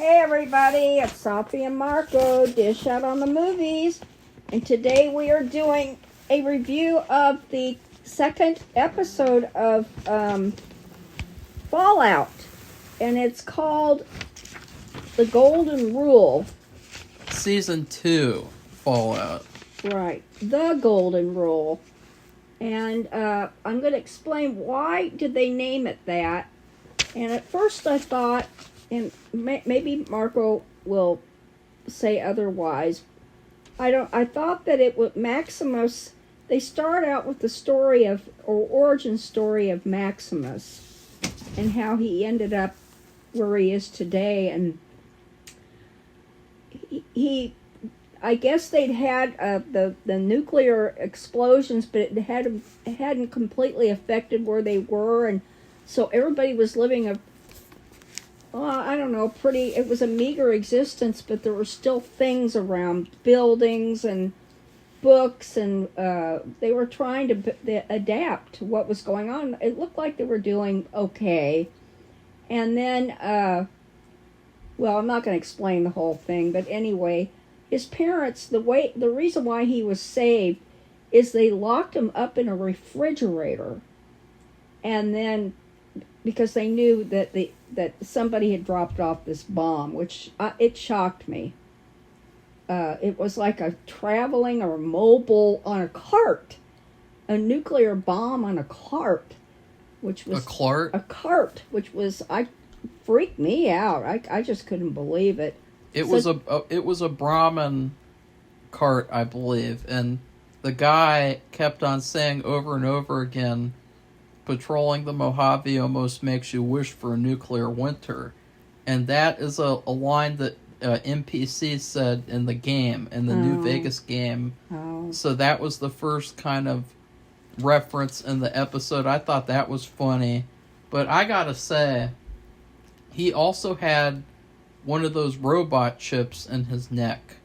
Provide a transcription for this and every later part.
Hey everybody, it's Safi and Marco, Dish Out on the Movies, and today we are doing a review of the second episode of Fallout, and it's called The Golden Rule. Season 2 Fallout. Right, The Golden Rule. And I'm going to explain why did they name it that. And at first I thought, and maybe Marco will say otherwise, I thought that it was Maximus. They start out with the story of, or origin story of Maximus, and how he ended up where he is today. And he I guess they'd had the nuclear explosions, but it hadn't completely affected where they were, and so everybody was living it was a meager existence, but there were still things around, buildings and books, and they were trying to adapt to what was going on. It looked like they were doing okay. And then, I'm not going to explain the whole thing, but anyway, his parents, the reason why he was saved is they locked him up in a refrigerator, and then because they knew that that somebody had dropped off this bomb, which it shocked me. It was like a traveling or mobile on a cart, a nuclear bomb on a cart, which was a cart, which was freaked me out. I just couldn't believe it. It was a Brahmin cart, I believe, and the guy kept on saying over and over again, patrolling the Mojave almost makes you wish for a nuclear winter. And that is a line that NPC said in the game, in the New Vegas game. Oh. So that was the first kind of reference in the episode. I thought that was funny. But I gotta say, he also had one of those robot chips in his neck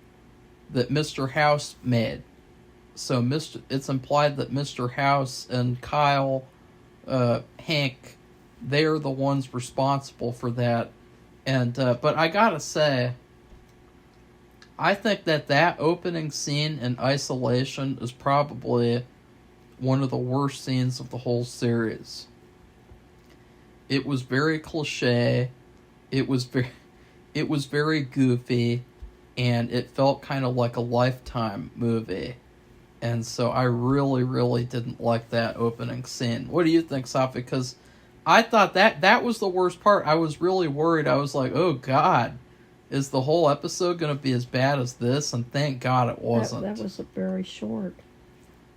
that Mr. House made. So it's implied that Mr. House and Kyle, Hank, they're the ones responsible for that. And but I gotta say, I think that opening scene in isolation is probably one of the worst scenes of the whole series. It was very cliche. It was very goofy, and it felt kind of like a Lifetime movie. And so I really, really didn't like that opening scene. What do you think, Safi? Because I thought that was the worst part. I was really worried. I was like, oh, God, is the whole episode going to be as bad as this? And thank God it wasn't. That was very short.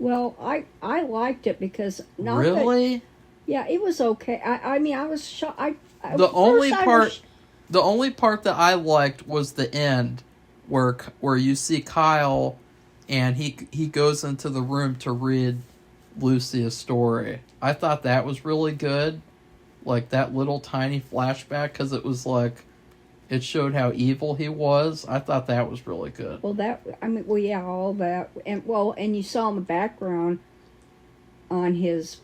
Well, I liked it because... Really? Yeah, it was okay. I mean, I was shocked. The only part that I liked was the end, where you see Kyle, and he goes into the room to read Lucy a story. I thought that was really good, like that little tiny flashback, because it was like it showed how evil he was. I thought that was really good. Well, all that, and you saw in the background on his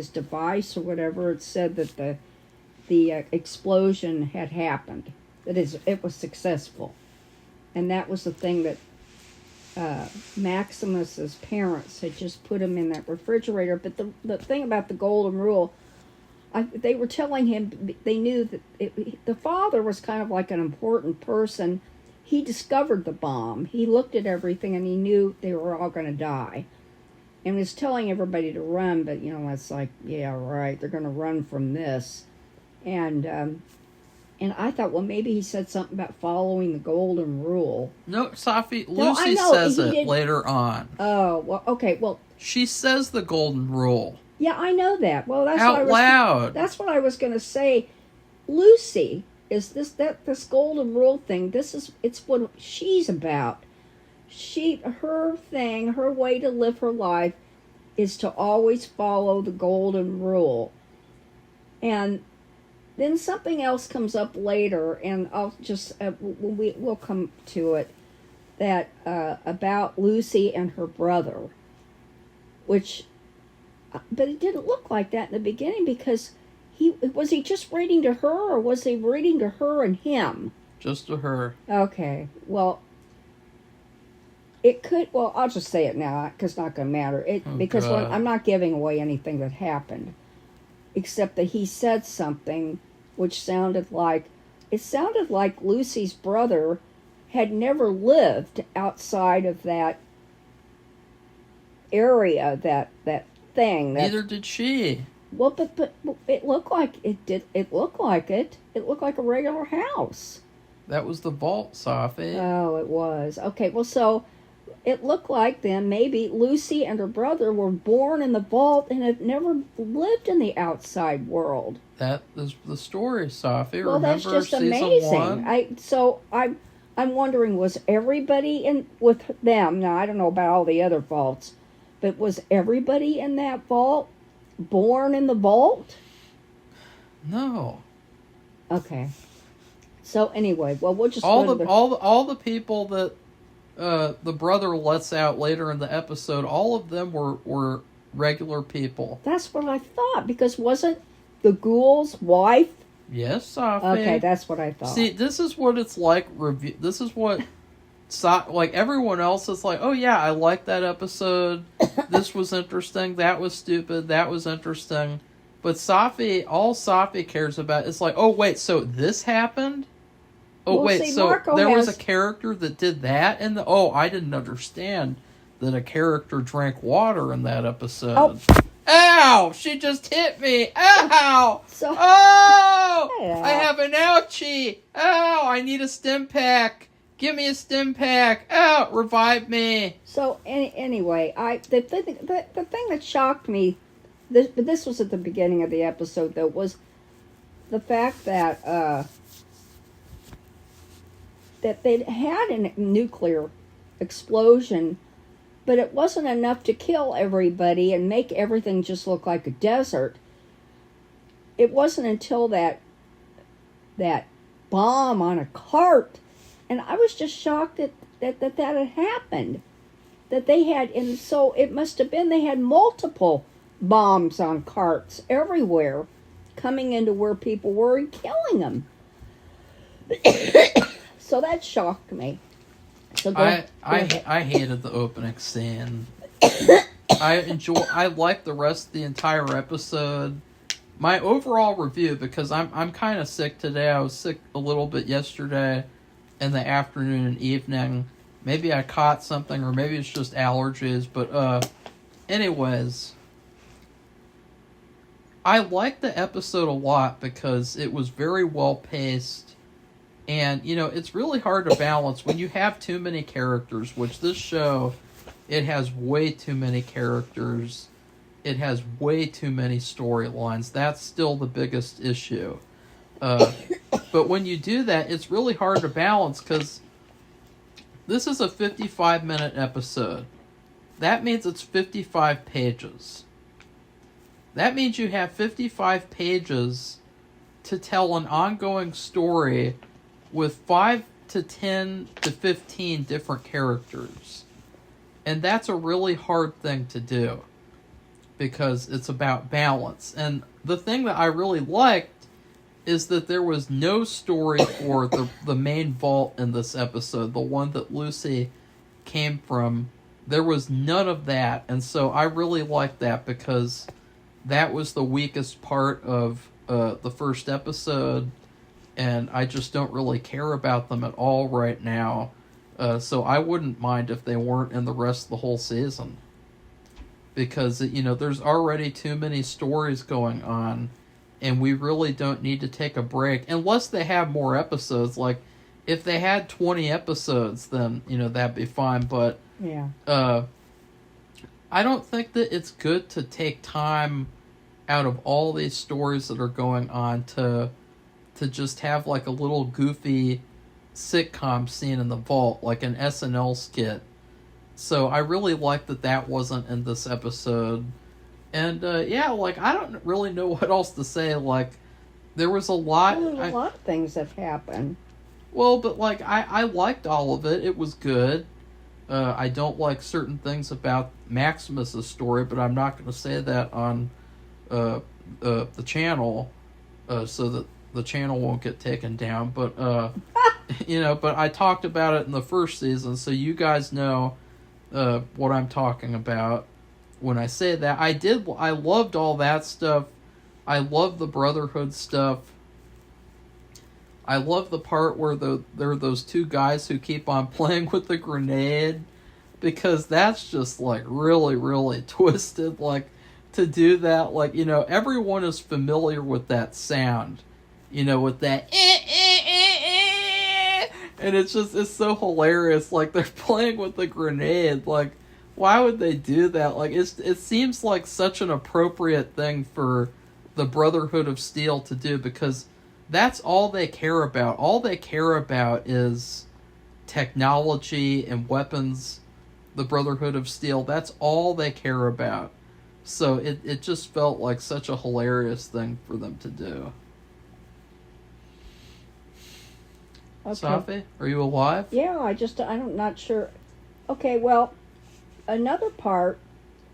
device or whatever, it said that the explosion had happened. That is, it was successful. And that was the thing that Maximus's parents had just put him in that refrigerator. But the thing about the Golden Rule, they were telling him, they knew that the father was kind of like an important person. He discovered the bomb. He looked at everything and he knew they were all going to die. And was telling everybody to run, but it's like, yeah, right, they're going to run from this. And I thought, well, maybe he said something about following the Golden Rule. No, Safi, Lucy says it later on. Oh, well, okay, well... She says the Golden Rule. Yeah, I know that. Well, that's out loud. That's what I was going to say. Lucy, is this Golden Rule thing, it's what she's about. Her way to live her life is to always follow the Golden Rule. And then something else comes up later, and I'll just, we'll come to it, that about Lucy and her brother, but it didn't look like that in the beginning, because was he just reading to her, or was he reading to her and him? Just to her. Okay. Well, it could. Well, I'll just say it now because it's not going to matter. Because I'm not giving away anything that happened, except that he said something which sounded like Lucy's brother had never lived outside of that area, that thing. Neither did she. Well, but it looked like it did. It looked like it. It looked like a regular house. That was the vault, Safi. Oh, it was. Okay, well, so it looked like then maybe Lucy and her brother were born in the vault and had never lived in the outside world. That is the story, Safi. Well, remember that's just season amazing. 1? I'm wondering, was everybody in with them? Now I don't know about all the other vaults, but was everybody in that vault born in the vault? No. Okay. So anyway, well, we'll just all the people that the brother lets out later in the episode. All of them were regular people. That's what I thought, because wasn't the ghoul's wife? Yes, Safi. Okay, that's what I thought. See, this is what it's like. This is what like everyone else is like. Oh yeah, I like that episode. This was interesting. That was stupid. That was interesting. But Safi, all Safi cares about is like, oh wait, so this happened. Oh well, wait, see, so Marco there was a character that did that, and I didn't understand that a character drank water in that episode. Oh. Ow! She just hit me. Ow! So, oh! Yeah. I have an ouchie. Ow! I need a stim pack. Give me a stim pack. Ow! Revive me. So anyway, the thing that shocked me, this was at the beginning of the episode, though, was the fact that that they'd had a nuclear explosion, but it wasn't enough to kill everybody and make everything just look like a desert. It wasn't until that bomb on a cart, and I was just shocked that had happened. That they had, and so it must have been they had multiple bombs on carts everywhere, coming into where people were and killing them. So that shocked me. So I hated the opening scene. I liked the rest of the entire episode. My overall review, because I'm kind of sick today. I was sick a little bit yesterday in the afternoon and evening. Maybe I caught something, or maybe it's just allergies. But anyways, I liked the episode a lot because it was very well paced. And, it's really hard to balance when you have too many characters, which this show, it has way too many characters. It has way too many storylines. That's still the biggest issue. But when you do that, it's really hard to balance because this is a 55-minute episode. That means it's 55 pages. That means you have 55 pages to tell an ongoing story with 5 to 10 to 15 different characters. And that's a really hard thing to do because it's about balance. And the thing that I really liked is that there was no story for the main vault in this episode, the one that Lucy came from. There was none of that. And so I really liked that because that was the weakest part of the first episode. And I just don't really care about them at all right now. So I wouldn't mind if they weren't in the rest of the whole season. Because, there's already too many stories going on. And we really don't need to take a break. Unless they have more episodes. Like, if they had 20 episodes, then, that'd be fine. But, yeah. I don't think that it's good to take time out of all these stories that are going on to just have like a little goofy sitcom scene in the vault, like an SNL skit. So I really like that wasn't in this episode. And I don't really know what else to say. Like, there was a lot. Well, there's a lot of things that happened. Well, but I liked all of it. It was good. I don't like certain things about Maximus' story, but I'm not going to say that on the channel, so that the channel won't get taken down. But but I talked about it in the first season, so you guys know what I'm talking about when I say that. I loved all that stuff. I love the Brotherhood stuff. I love the part where there are those two guys who keep on playing with the grenade, because that's just like really, really twisted. Like, to do that, like, everyone is familiar with that sound, with that and it's so hilarious. Like, they're playing with the grenade. Like, why would they do that? Like, it seems like such an appropriate thing for the Brotherhood of Steel to do, because that's all they care about. All they care about is technology and weapons. The Brotherhood of Steel, that's all they care about. So it just felt like such a hilarious thing for them to do. Okay. Safi, are you alive? Yeah, I'm not sure. Okay, well, another part,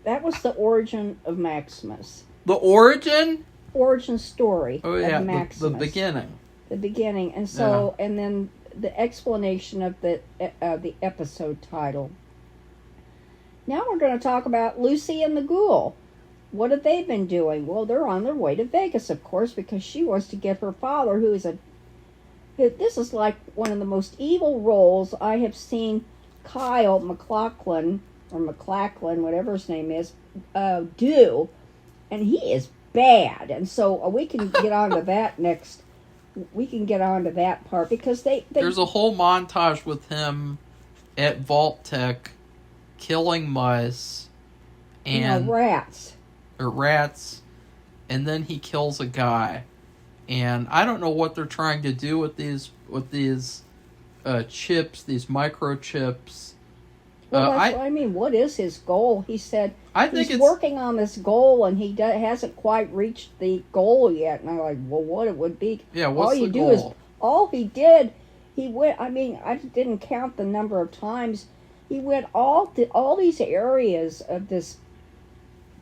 that was the origin of Maximus. The origin? Origin story of Maximus. The beginning. The beginning. And so, and then the explanation of the episode title. Now we're going to talk about Lucy and the Ghoul. What have they been doing? Well, they're on their way to Vegas, of course, because she wants to get her father, who is this is like one of the most evil roles I have seen Kyle MacLachlan, or MacLachlan, whatever his name is, do. And he is bad. And so we can get on to that next. We can get on to that part, because there's a whole montage with him at Vault Tech killing mice and rats. Or rats, and then he kills a guy. And I don't know what they're trying to do with these chips, these microchips. Well, I mean, what is his goal? He said he's working on this goal, and he hasn't quite reached the goal yet. And I'm like, well, what it would be? Yeah, what's the goal? All he did, he went. I mean, I didn't count the number of times he went all these areas of this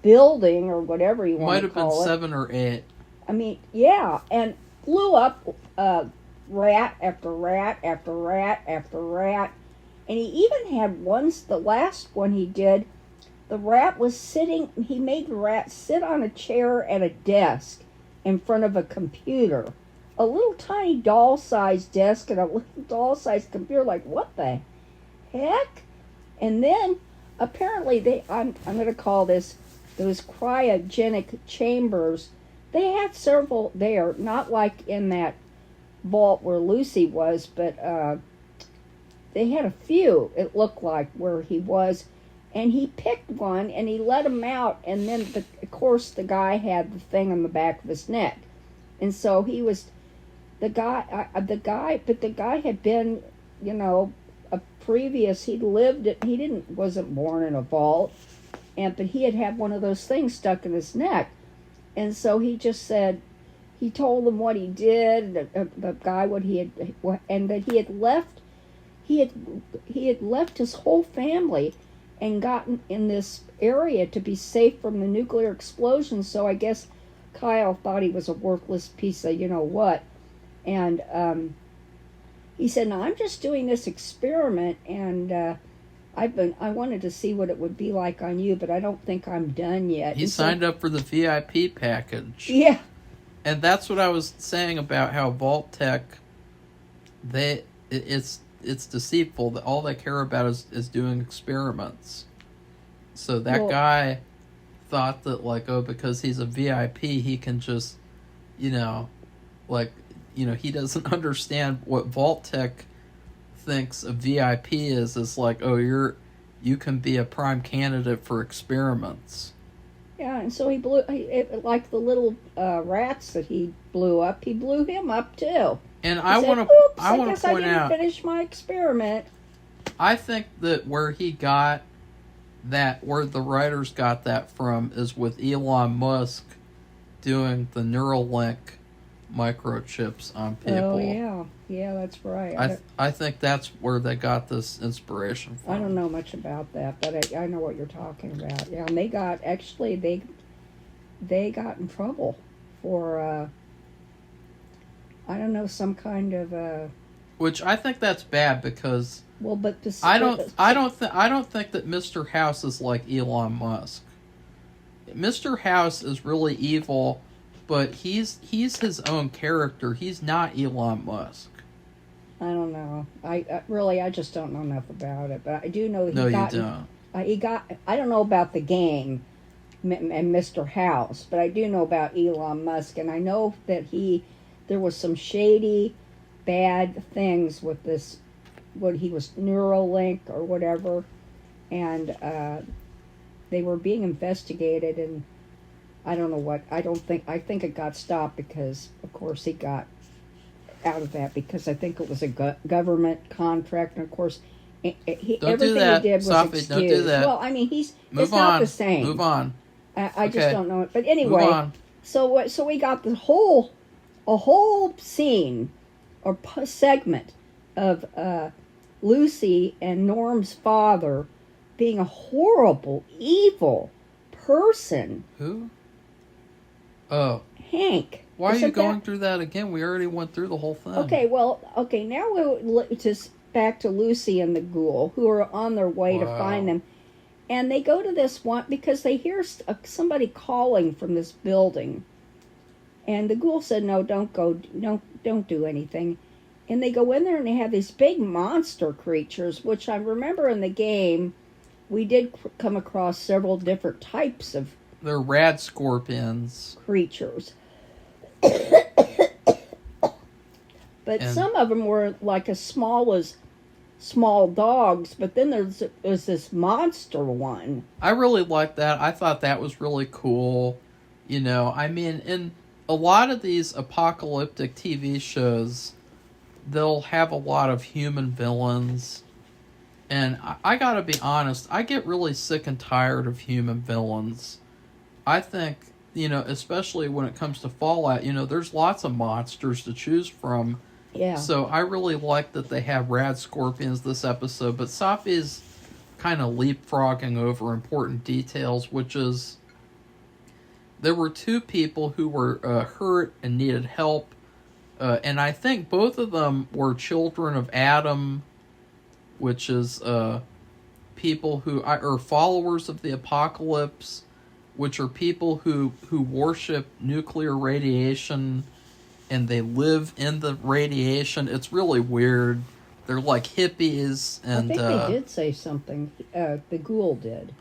building, or whatever you want to call it. Might have been 7 or 8. I mean, yeah, and blew up rat after rat after rat after rat. And he even had the last one he did, the rat was sitting, he made the rat sit on a chair at a desk in front of a computer. A little tiny doll-sized desk and a little doll-sized computer, like, what the heck? And then, apparently, I'm going to call this, those cryogenic chambers, they had several there, not like in that vault where Lucy was, but they had a few, it looked like, where he was. And he picked one, and he let him out, and then, of course, the guy had the thing on the back of his neck. And so he was, the guy had been, a previous, he wasn't born in a vault, but he had one of those things stuck in his neck. And so he just said, he told them what he did, the guy what he had, and that he had left his whole family and gotten in this area to be safe from the nuclear explosion. So I guess Kyle thought he was a worthless piece of what. And he said, "No, I'm just doing this experiment, and I wanted to see what it would be like on you, but I don't think I'm done yet." He signed up for the VIP package. Yeah. And that's what I was saying about how Vault Tech, it's deceitful. That all they care about is doing experiments. So that guy thought that, like, because he's a VIP, he can just, he doesn't understand what Vault Tech thinks a VIP is. It's like, you can be a prime candidate for experiments. Yeah, and so he blew, like the little rats that he blew up, he blew him up too. And I want to point I didn't out, finish my experiment. I think that where the writers got that from is with Elon Musk doing the Neuralink microchips on people. Oh yeah, that's right. I think that's where they got this inspiration from. I don't know much about that, but I know what you're talking about. Yeah, and they got in trouble for I don't know, some kind of Which I think that's bad because Well, but I don't think that Mr. House is like Elon Musk. Mr. House is really evil, but he's his own character. He's not Elon Musk. I don't know. I just don't know enough about it. But I do know You don't. He got. I don't know about the game and Mr. House, but I do know about Elon Musk, and I know that there was some shady, bad things with this. What he was Neuralink or whatever, and they were being investigated, and I don't know what. I think it got stopped because, of course, he got out of that because I think it was a government contract, and of course, everything he did was Safi, excused. don't do that. Well, I mean, it's Move not on. the same. Move on. I just Okay. don't know it. But Move anyway, on. so we got a whole scene or segment of Lucy and Norm's father being a horrible, evil person. Who? Oh. Hank. Why are you Isn't going through that again? We already went through the whole thing. Okay, now we'll just back to Lucy and the ghoul, who are on their way to find them. And they go to this one because they hear somebody calling from this building. And the ghoul said, no, don't go, don't do anything. And they go in there and they have these big monster creatures, which I remember in the game, we did come across several different types of They're rad scorpions. creatures. But some of them were like as small as small dogs, but then there's this monster one. I really liked that. I thought that was really cool. You know, I mean, in a lot of these apocalyptic TV shows, they'll have a lot of human villains. And I gotta be honest, I get really sick and tired of human villains. I think, you know, especially when it comes to Fallout, you know, there's lots of monsters to choose from. Yeah. So I really like that they have rad scorpions this episode, but Safi's kind of leapfrogging over important details, which is there were two people who were hurt and needed help, and I think both of them were children of Adam, which is people who are followers of the apocalypse, which are people who worship nuclear radiation, and they live in the radiation. It's really weird. They're like hippies, and I think they did say something. The ghoul did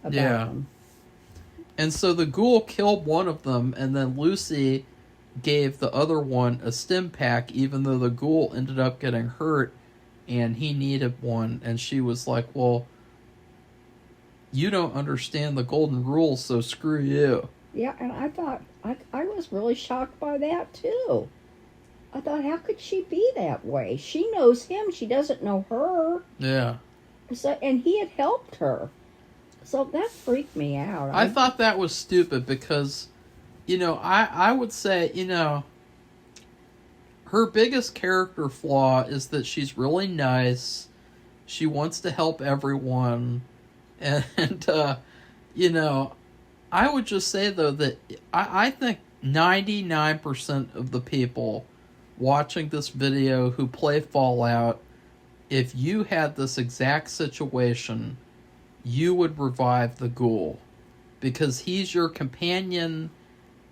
about them. And so the ghoul killed one of them, and then Lucy gave the other one a stim pack, even though the ghoul ended up getting hurt, and he needed one. And she was like, well, you don't understand the golden rules, so screw you. Yeah, and I thought, I was really shocked by that, too. I thought, how could she be that way? She knows him. She doesn't know her. Yeah. So, and he had helped her. So that freaked me out. I thought that was stupid because, you know, I would say, you know, her biggest character flaw is that she's really nice. She wants to help everyone. And you know, I would just say, though, that I think 99% of the people watching this video who play Fallout, if you had this exact situation, you would revive the ghoul. Because he's your companion,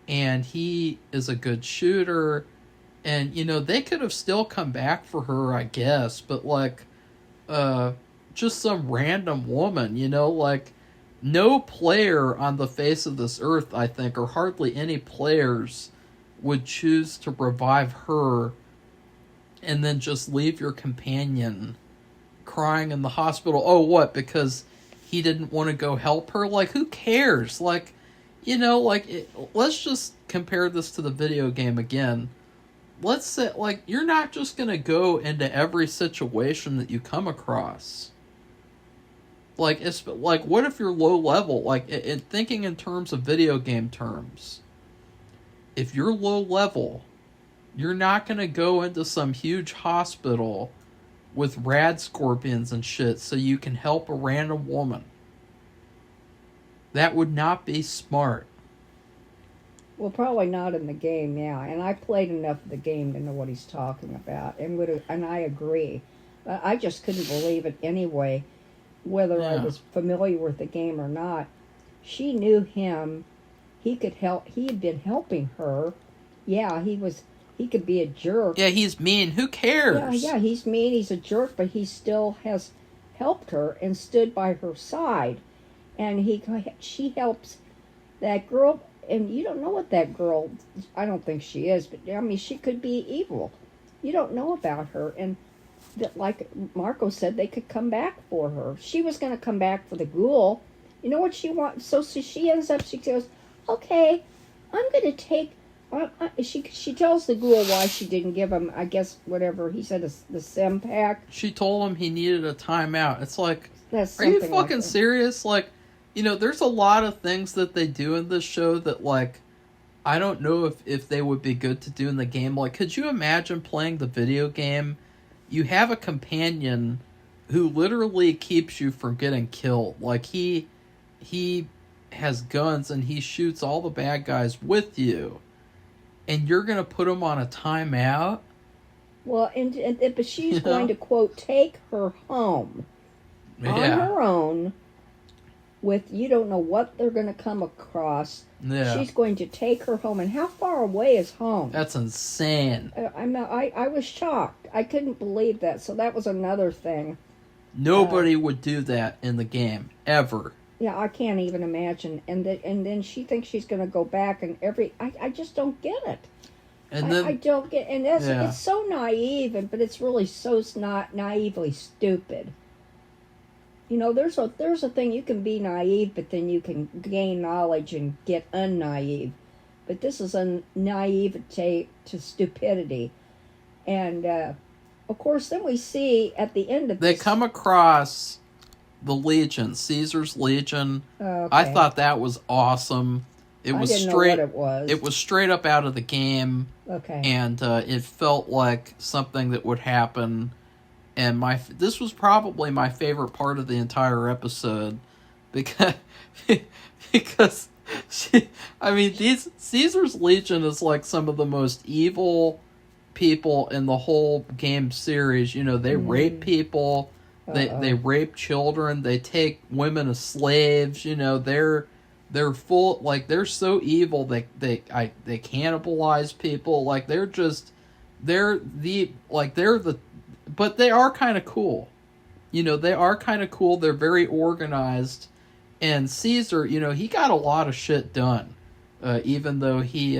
and he is a good shooter. And, you know, they could have still come back for her, I guess. But, like, just some random woman, you know, like, no player on the face of this earth, I think, or hardly any players would choose to revive her and then just leave your companion crying in the hospital. Oh, what? Because he didn't want to go help her? Like, who cares? Like, you know, like, let's just compare this to the video game again. Let's say, like, you're not just going to go into every situation that you come across. Like, what if you're low level? Like, thinking in terms of video game terms. If you're low level, you're not going to go into some huge hospital with rad scorpions and shit so you can help a random woman. That would not be smart. Well, probably not in the game, yeah. And I played enough of the game to know what he's talking about, and I agree. But I just couldn't believe it anyway, whether I Yeah. was familiar with the game or not. She knew him. He could help. He had been helping her. Yeah, he was. He could be a jerk. Yeah, he's mean. Who cares? Yeah. He's mean. He's a jerk, but he still has helped her and stood by her side. And she helps that girl. And you don't know what that girl, I don't think she is, but I mean, she could be evil. You don't know about her. And that, like Marco said, they could come back for her. She was going to come back for the ghoul. You know what she wants? So she ends up, she goes, okay, I'm going to take, she tells the ghoul why she didn't give him, I guess, whatever, he said, the sim pack. She told him he needed a timeout. It's like, That's are you something fucking like that. serious? Like, you know, there's a lot of things that they do in this show that, like, I don't know if they would be good to do in the game. Like, could you imagine playing the video game? You have a companion who literally keeps you from getting killed. Like, he has guns and he shoots all the bad guys with you. And you're going to put him on a timeout? Well, but she's You going know? to, quote, take her home on her own. With you don't know what they're going to come across. Yeah. She's going to take her home. And how far away is home? That's insane. I was shocked. I couldn't believe that. So that was another thing. Nobody would do that in the game, ever. Yeah, I can't even imagine. And then she thinks she's going to go back and I just don't get it. And then I don't get, and it's so naive, but it's really so not naively stupid. You know, there's a thing, you can be naive, but then you can gain knowledge and get unnaive. But this is a naivete to stupidity. And, of course, then we see at the end of they this... come across the Legion, Caesar's Legion. Okay. I thought that was awesome. It was I didn't straight. know what it was. It was straight up out of the game. Okay. And it felt like something that would happen. And this was probably my favorite part of the entire episode, because Caesar's Legion is like some of the most evil people in the whole game series. You know, they rape people, they rape children, they take women as slaves. You know, they're full, like, they're so evil they cannibalize people. Like, but they are kind of cool. You know, they are kind of cool. They're very organized. And Caesar, you know, he got a lot of shit done. Even though he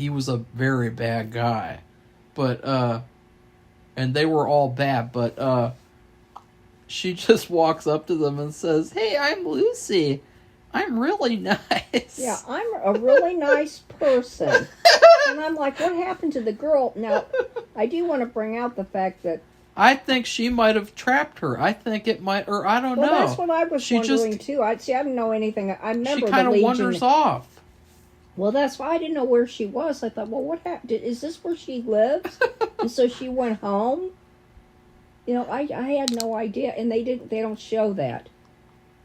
was a very bad guy. But, and they were all bad. But, she just walks up to them and says, "Hey, I'm Lucy. I'm really nice." Yeah, I'm a really nice person. And I'm like, what happened to the girl? Now, I do want to bring out the fact that... I think she might have trapped her. I think it might, or I don't know. Well, that's what I was wondering, just, too. I didn't know anything. I remember she kind the of Legion... wanders off. Well, that's why I didn't know where she was. I thought, well, what happened? Is this where she lives? And so she went home? You know, I had no idea. And they don't show that.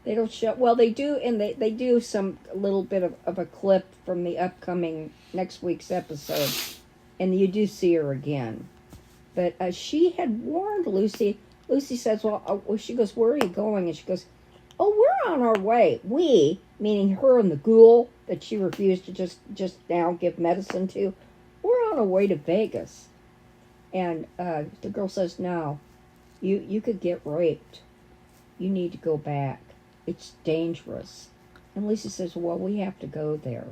They don't show... Well, they do, and they do a little bit of a clip from the upcoming next week's episode. And you do see her again. But she had warned Lucy. Lucy says, well, she goes, where are you going? And she goes, oh, we're on our way. We, meaning her and the ghoul that she refused to just now give medicine to, we're on our way to Vegas. And the girl says, no, you could get raped. You need to go back. It's dangerous. And Lucy says, well, we have to go there.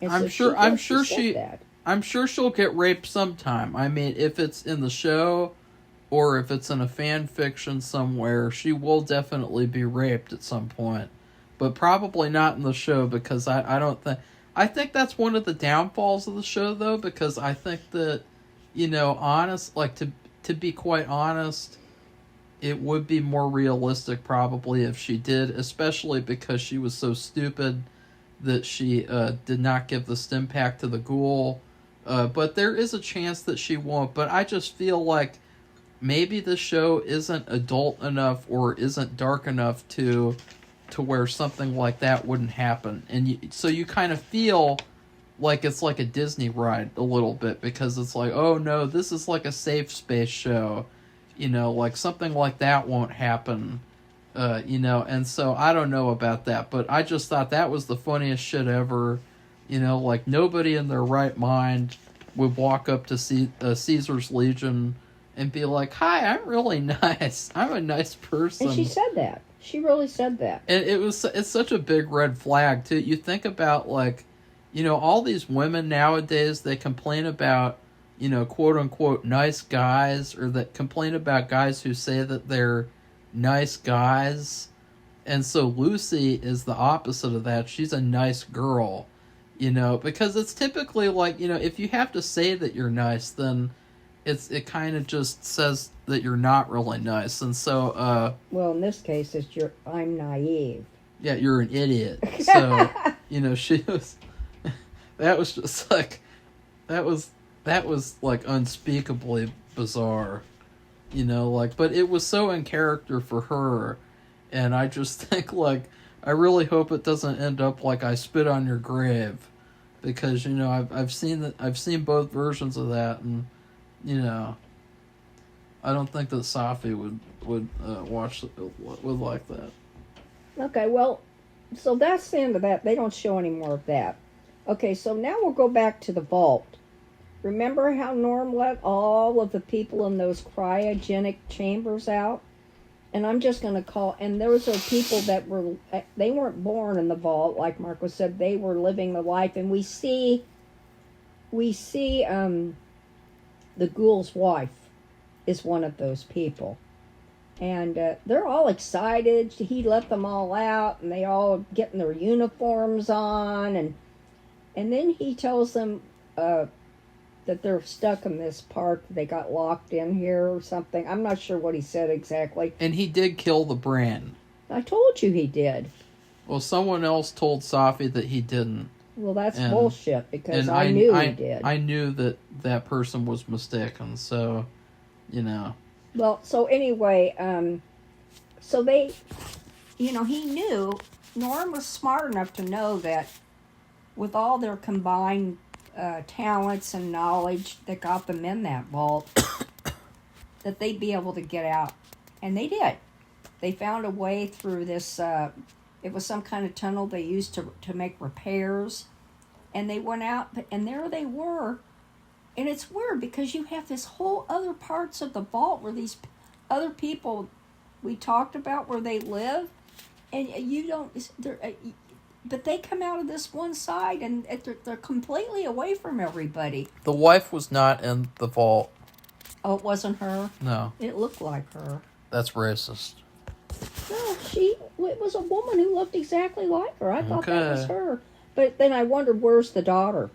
And I'm so I'm sure she'll get raped sometime. I mean, if it's in the show or if it's in a fan fiction somewhere, she will definitely be raped at some point. But probably not in the show, because I don't think... I think that's one of the downfalls of the show, though, because I think that, you know, to be quite honest, it would be more realistic probably if she did, especially because she was so stupid that she did not give the stim pack to the ghoul. But there is a chance that she won't. But I just feel like maybe the show isn't adult enough or isn't dark enough to to where something like that wouldn't happen. And so you kind of feel like it's like a Disney ride a little bit, because it's like, oh no, this is like a safe space show. Like something like that won't happen. And so I don't know about that, but I just thought that was the funniest shit ever. Like nobody in their right mind would walk up to Caesar's Legion and be like, hi, I'm really nice. I'm a nice person. And she said that. She really said that. And it's such a big red flag, too. You think about, like, all these women nowadays, they complain about, quote-unquote nice guys, or that complain about guys who say that they're nice guys. And so Lucy is the opposite of that. She's a nice girl, because it's typically like, if you have to say that you're nice, then it kind of just says that you're not really nice. And so well, in this case it's I'm naive. Yeah, you're an idiot. So she was that was just like that was like unspeakably bizarre, but it was so in character for her. And I just think, like, I really hope it doesn't end up like I Spit on Your Grave, because I've seen both versions of that, and I don't think that Safi would like that. Okay, well, so that's the end of that. They don't show any more of that. Okay, so now we'll go back to the vault. Remember how Norm let all of the people in those cryogenic chambers out? And I'm just going to call, and those are people that they weren't born in the vault, like Marco said. They were living the life, and we see the ghoul's wife is one of those people. And they're all excited. He let them all out, and they all getting their uniforms on, and then he tells them that they're stuck in this part. They got locked in here or something. I'm not sure what he said exactly. And he did kill the brand. I told you he did. Well, someone else told Safi that he didn't. Well, that's bullshit, because I knew he did. I knew that person was mistaken, so, Well, so anyway, so they, he knew, Norm was smart enough to know that with all their combined talents and knowledge that got them in that vault, that they'd be able to get out. And they did. They found a way through this, it was some kind of tunnel they used to make repairs. And they went out, and there they were. And it's weird, because you have this whole other parts of the vault where these other people we talked about, where they live. And you don't, but they come out of this one side, and they're completely away from everybody. The wife was not in the vault. Oh, it wasn't her? No. It looked like her. That's racist. No, it was a woman who looked exactly like her. I thought that was her. But then I wondered, where's the daughter?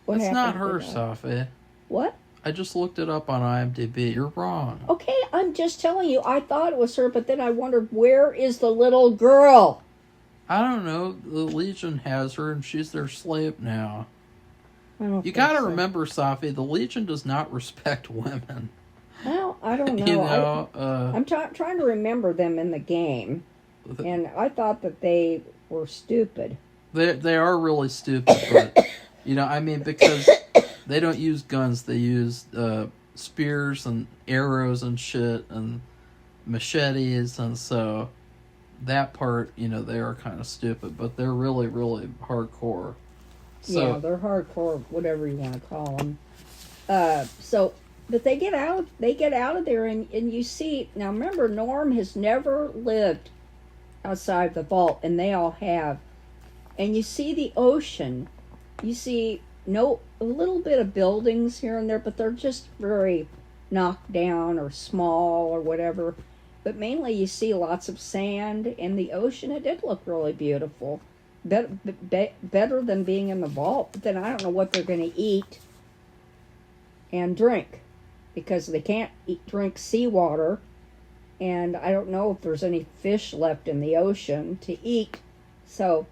It's not her, Safi. What? I just looked it up on IMDb. You're wrong. Okay, I'm just telling you, I thought it was her, but then I wondered, where is the little girl? I don't know. The Legion has her, and she's their slave now. You gotta remember, Safi, the Legion does not respect women. Well, I don't know. I'm trying to remember them in the game, and I thought that they were stupid. They are really stupid, but, because they don't use guns. They use spears and arrows and shit and machetes, and so that part, they are kind of stupid, but they're really, really hardcore. So, yeah, they're hardcore, whatever you want to call them. But they get out of there, and you see, now remember, Norm has never lived outside the vault, and they all have. And you see the ocean. You see a little bit of buildings here and there, but they're just very knocked down or small or whatever. But mainly you see lots of sand, and the ocean. It did look really beautiful. Better than being in the vault. But then I don't know what they're going to eat and drink, because they can't drink seawater, and I don't know if there's any fish left in the ocean to eat. So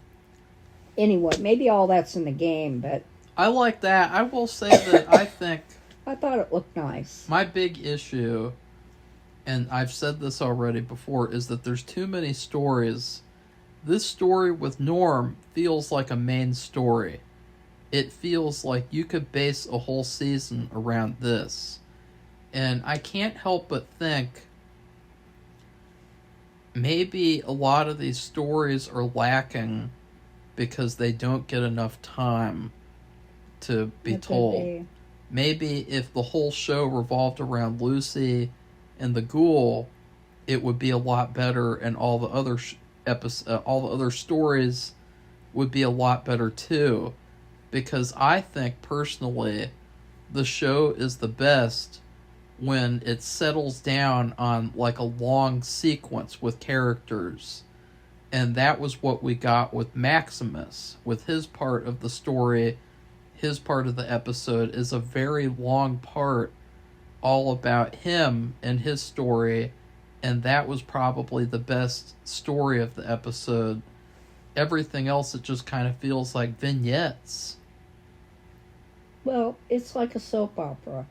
anyway, maybe all that's in the game, but I like that. I will say that I think I thought it looked nice. My big issue and I've said this already before, is that there's too many stories. This story with Norm feels like a main story. It feels like you could base a whole season around this. And I can't help but think maybe a lot of these stories are lacking because they don't get enough time to be told. Maybe if the whole show revolved around Lucy and the ghoul, it would be a lot better, and all the other all the other stories would be a lot better too. Because I think personally, the show is the best when it settles down on like a long sequence with characters. And that was what we got with Maximus. With his part of the story, his part of the episode is a very long part all about him and his story. And that was probably the best story of the episode. Everything else, it just kind of feels like vignettes. Well, it's like a soap opera.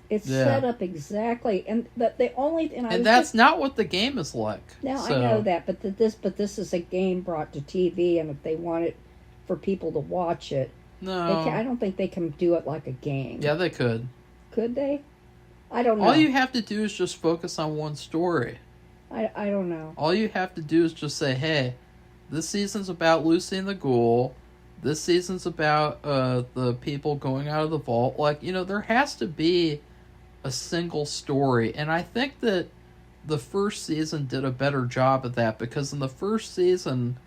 It's set up exactly, and the only and that's not what the game is like. Now I know that, but this is a game brought to TV, and if they want it for people to watch it, I don't think they can do it like a game. Yeah, they could. Could they? I don't know. All you have to do is just focus on one story. I don't know. All you have to do is just say, hey, this season's about Lucy and the Ghoul. This season's about the people going out of the vault. Like, there has to be a single story. And I think that the first season did a better job at that, because in the first season,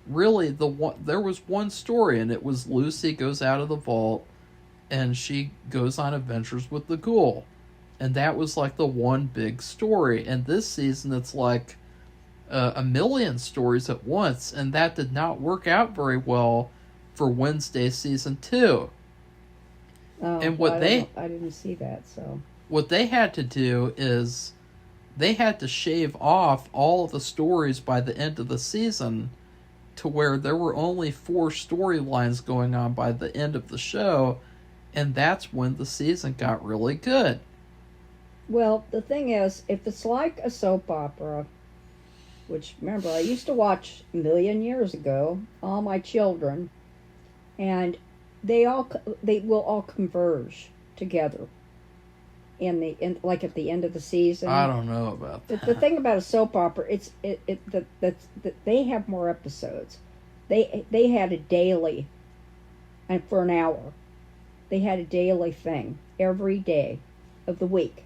really, there was one story, and it was Lucy goes out of the vault, and she goes on adventures with the Ghoul. And that was like the one big story. And this season, it's like a million stories at once, and that did not work out very well for Wednesday season 2. And I didn't see that. So what they had to do is they had to shave off all of the stories by the end of the season, to where there were only 4 storylines going on by the end of the show, and that's when the season got really good. Well, the thing is, if it's like a soap opera, which, remember, I used to watch a million years ago, all my children, and they will all converge together like at the end of the season. I don't know about that. The thing about a soap opera, that they have more episodes. They had a daily, and for an hour, they had a daily thing every day of the week,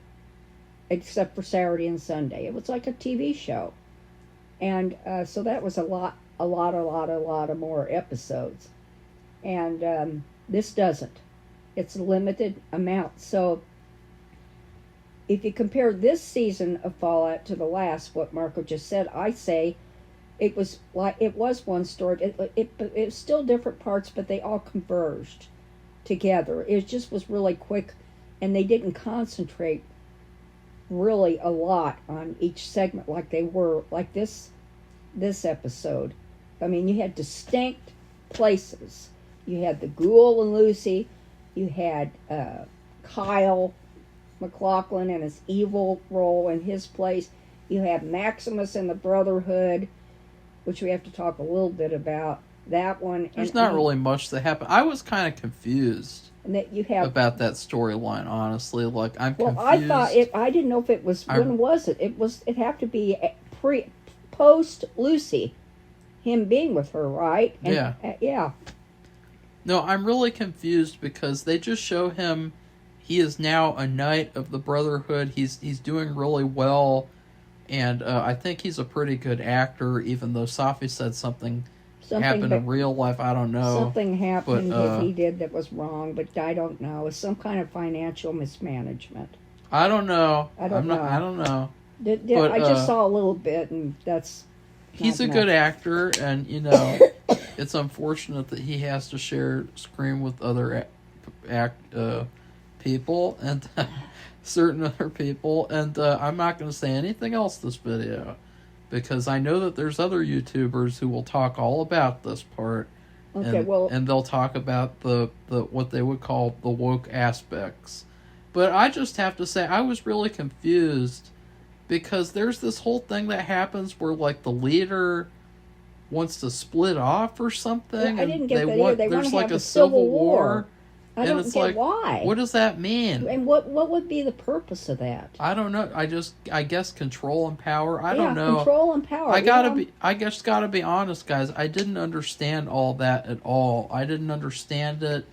except for Saturday and Sunday. It was like a TV show, and so that was a lot of more episodes. And this doesn't. It's a limited amount. So if you compare this season of Fallout to the last, what Marco just said, I say it was one story. It was still different parts, but they all converged together. It just was really quick, and they didn't concentrate really a lot on each segment like they were like this episode. I mean, you had distinct places. You had the Ghoul and Lucy. You had Kyle MacLachlan and his evil role in his place. You have Maximus and the Brotherhood, which we have to talk a little bit about. That one. There's not really much that happened. I was kind of confused about that storyline, honestly. Like, I'm confused. I thought I didn't know if it was, when was it? It had to be post Lucy, him being with her, right? And, yeah. No, I'm really confused because they just show him. He is now a knight of the Brotherhood. He's doing really well, and I think he's a pretty good actor. Even though Safi said something happened in real life, I don't know. Something happened that he did that was wrong, but I don't know. It's some kind of financial mismanagement. I don't know. I don't know. I don't know. I just saw a little bit, and that's. He's a good actor, and it's unfortunate that he has to share screen with other people and certain other people. And I'm not going to say anything else this video, because I know that there's other YouTubers who will talk all about this part. Okay, and they'll talk about the what they would call the woke aspects. But I just have to say, I was really confused because there's this whole thing that happens where like the leader wants to split off or something. Yeah, I didn't get and that either. They there's want to like have a civil war. I and don't it's get like, why. what does that mean? And what would be the purpose of that? I don't know. I guess control and power. I don't know. Control and power. I guess gotta be honest, guys. I didn't understand all that at all. I didn't understand it.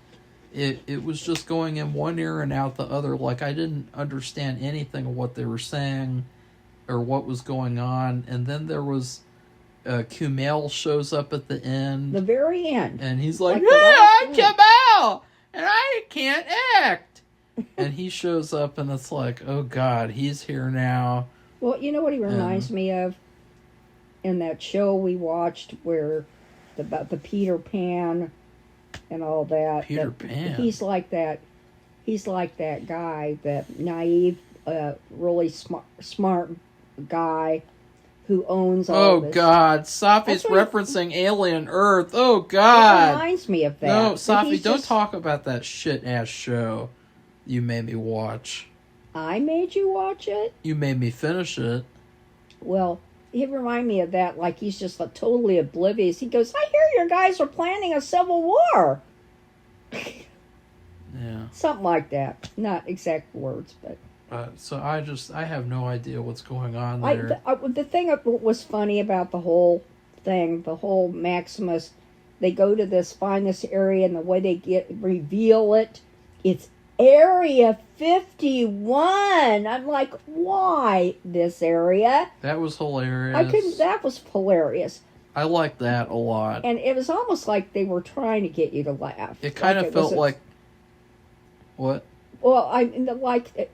It was just going in one ear and out the other. Like, I didn't understand anything of what they were saying or what was going on. And then there was Kumail shows up at the end. The very end. And he's like, the hey, I'm last one. Kumail! And I can't act! And he shows up and it's like, oh God, he's here now. Well, you know what he reminds me of? In that show we watched where about the Peter Pan and all that. Peter Pan. He's like that guy, that naive, really smart guy who owns all this. Oh God, Safi's referencing Alien Earth. Oh God. It reminds me of that. No, Safi, don't talk about that shit-ass show you made me watch. I made you watch it? You made me finish it. Well, he reminded me of that, like he's just like, totally oblivious. He goes, I hear your guys are planning a civil war. Yeah. Something like that. Not exact words, but... So I have no idea what's going on there. The thing that was funny about the whole thing, the whole Maximus, they go to find this area, and the way they reveal it, it's Area 51. I'm like, why this area? That was hilarious. That was hilarious. I liked that a lot. And it was almost like they were trying to get you to laugh. It kind of felt like... What? Well,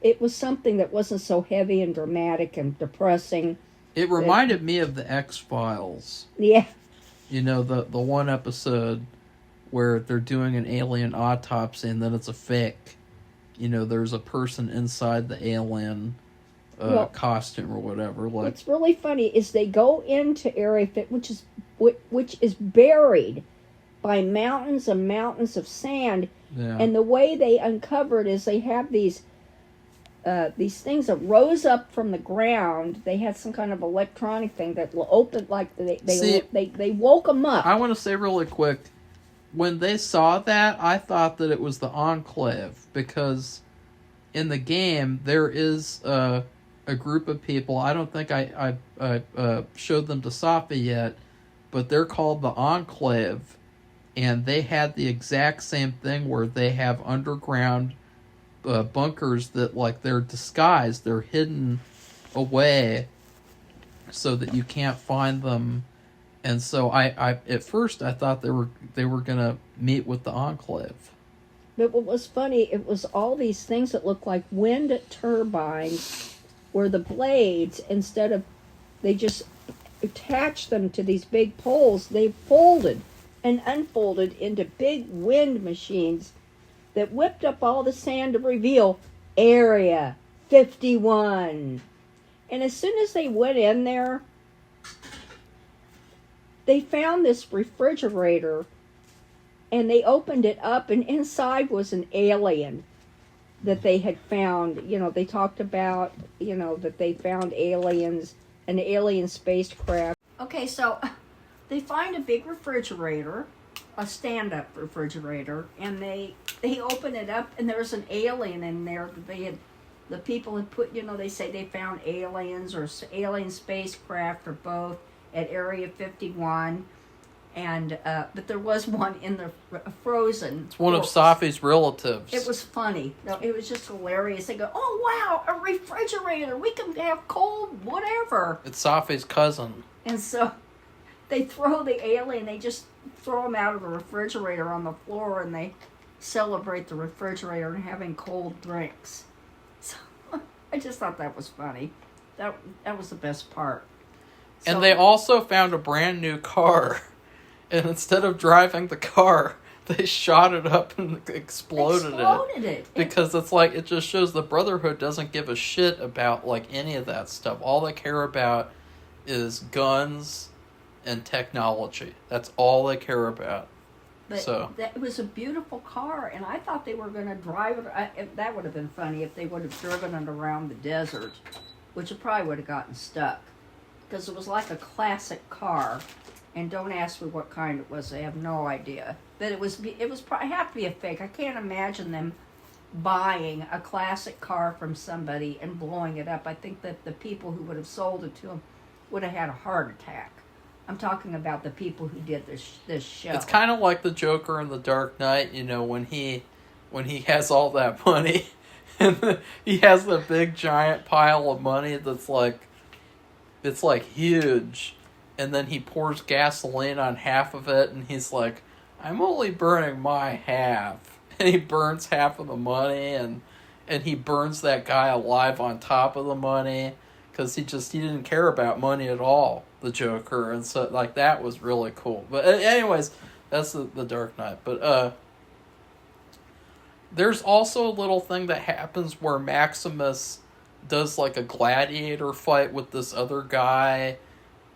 it was something that wasn't so heavy and dramatic and depressing. It reminded me of the X-Files. Yeah. You know, the one episode where they're doing an alien autopsy and then it's a fake. You know, there's a person inside the alien costume or whatever. Like, what's really funny is they go into Area 50, which is buried by mountains and mountains of sand. Yeah. And the way they uncovered is they have these things that rose up from the ground. They had some kind of electronic thing that opened, like they woke them up. I want to say really quick, when they saw that, I thought that it was the Enclave, because in the game there is a group of people. I don't think I showed them to Safi yet, but they're called the Enclave. And they had the exact same thing where they have underground bunkers that, like, they're disguised. They're hidden away so that you can't find them. And so I at first I thought they were going to meet with the Enclave. But what was funny, it was all these things that looked like wind turbines, where the blades, instead of, they just attached them to these big poles, they folded and unfolded into big wind machines that whipped up all the sand to reveal Area 51. And as soon as they went in there, they found this refrigerator, and they opened it up, and inside was an alien that they had found. You know, they talked about, you know, that they found aliens, an alien spacecraft. Okay, so they find a big refrigerator, a stand-up refrigerator, and they open it up, and there's an alien in there that the people had put, you know, they say they found aliens or alien spacecraft or both at Area 51, and but there was one in the frozen. It's one of Safi's relatives. It was funny. No, it was just hilarious. They go, oh wow, a refrigerator, we can have cold whatever. It's Safi's cousin. And so they throw the alien, they just throw him out of the refrigerator on the floor, and they celebrate the refrigerator and having cold drinks. So I just thought that was funny. That was the best part. So, and they also found a brand new car. And instead of driving the car, they shot it up and exploded it. Because it's like, it just shows the Brotherhood doesn't give a shit about, like, any of that stuff. All they care about is guns and technology. That's all they care about. But it was a beautiful car, and I thought they were going to drive it. That would have been funny if they would have driven it around the desert. which it probably would have gotten stuck. Because it was like a classic car. And don't ask me what kind it was. I have no idea. But it was probably have to be a fake. I can't imagine them buying a classic car from somebody and blowing it up. I think that the people who would have sold it to them would have had a heart attack. I'm talking about the people who did this show. It's kind of like the Joker in The Dark Knight, when he has all that money, and he has the big giant pile of money that's it's like huge, and then he pours gasoline on half of it, and he's like, I'm only burning my half. And he burns half of the money, and he burns that guy alive on top of the money, because he didn't care about money at all, the Joker. And so, that was really cool. But anyways, that's the Dark Knight. But there's also a little thing that happens where Maximus does, a gladiator fight with this other guy.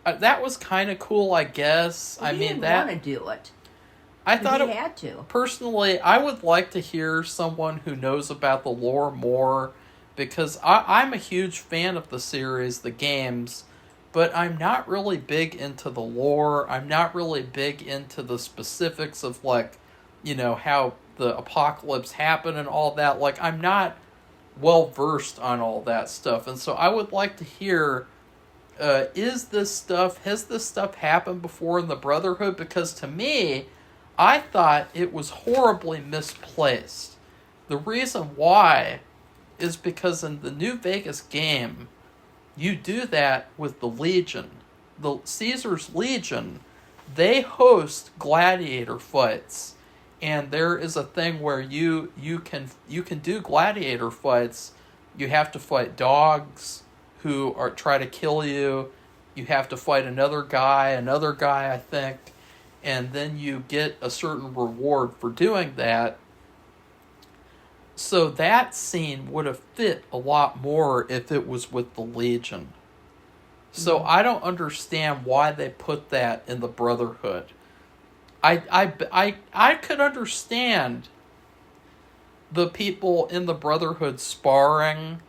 That was kind of cool, I guess. Well, he didn't want to do it. I thought he had to. Personally, I would like to hear someone who knows about the lore more, because I'm a huge fan of the series, the games, but I'm not really big into the lore. I'm not really big into the specifics of, how the apocalypse happened and all that. I'm not well versed on all that stuff, and so I would like to hear, has this stuff happened before in the Brotherhood? Because to me, I thought it was horribly misplaced. The reason why is because in the New Vegas game, you do that with the Legion. The Caesar's Legion, they host gladiator fights. And there is a thing where you can do gladiator fights. You have to fight dogs who try to kill you. You have to fight another guy, I think. And then you get a certain reward for doing that. So that scene would have fit a lot more if it was with the Legion. So I don't understand why they put that in the Brotherhood. I could understand the people in the Brotherhood sparring,